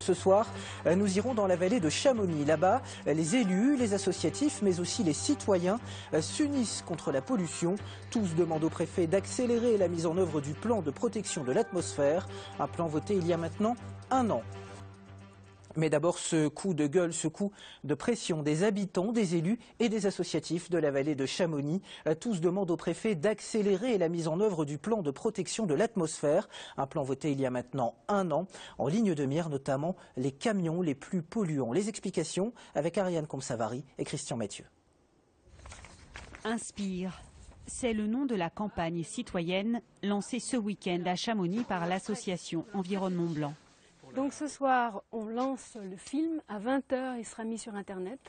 Ce soir, nous irons dans la vallée de Chamonix. Là-bas, les élus, les associatifs, mais aussi les citoyens s'unissent contre la pollution. Tous demandent au préfet d'accélérer la mise en œuvre du plan de protection de l'atmosphère, un plan voté il y a maintenant 1 an. Mais d'abord, ce coup de gueule, ce coup de pression des habitants, des élus et des associatifs de la vallée de Chamonix. Tous demandent au préfet d'accélérer la mise en œuvre du plan de protection de l'atmosphère. Un plan voté il y a maintenant 1 an. En ligne de mire, notamment les camions les plus polluants. Les explications avec Ariane Comsavary et Christian Mathieu. Inspire. C'est le nom de la campagne citoyenne lancée ce week-end à Chamonix par l'association Environnement Blanc. Donc ce soir, on lance le film. À 20 h, il sera mis sur Internet.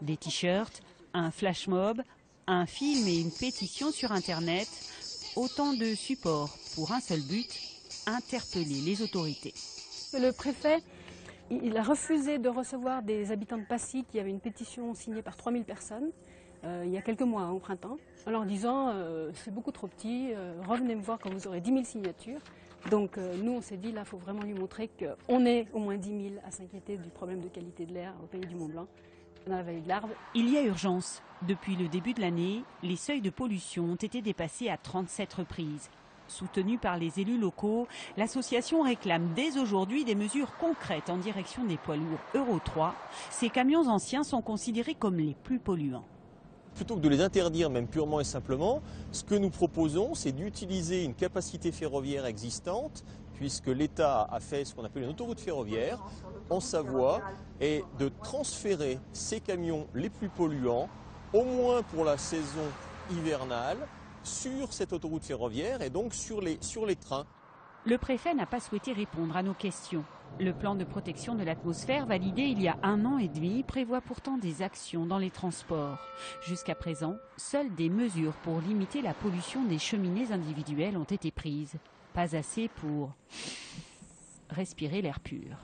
Des t-shirts, un flash mob, un film et une pétition sur Internet. Autant de supports pour un seul but, interpeller les autorités. Le préfet, il a refusé de recevoir des habitants de Passy qui avaient une pétition signée par 3000 personnes. Il y a quelques mois, au printemps, en leur disant c'est beaucoup trop petit, revenez me voir quand vous aurez 10 000 signatures. Donc nous, on s'est dit, là, il faut vraiment lui montrer qu'on est au moins 10 000 à s'inquiéter du problème de qualité de l'air au pays du Mont-Blanc, dans la vallée de l'Arve. Il y a urgence. Depuis le début de l'année, les seuils de pollution ont été dépassés à 37 reprises. Soutenue par les élus locaux, l'association réclame dès aujourd'hui des mesures concrètes en direction des poids lourds Euro 3. Ces camions anciens sont considérés comme les plus polluants. Plutôt que de les interdire, même purement et simplement, ce que nous proposons, c'est d'utiliser une capacité ferroviaire existante, puisque l'État a fait ce qu'on appelle une autoroute ferroviaire en Savoie, et de transférer ces camions les plus polluants, au moins pour la saison hivernale, sur cette autoroute ferroviaire et donc sur les trains. Le préfet n'a pas souhaité répondre à nos questions. Le plan de protection de l'atmosphère validé il y a 1 an et demi prévoit pourtant des actions dans les transports. Jusqu'à présent, seules des mesures pour limiter la pollution des cheminées individuelles ont été prises. Pas assez pour respirer l'air pur.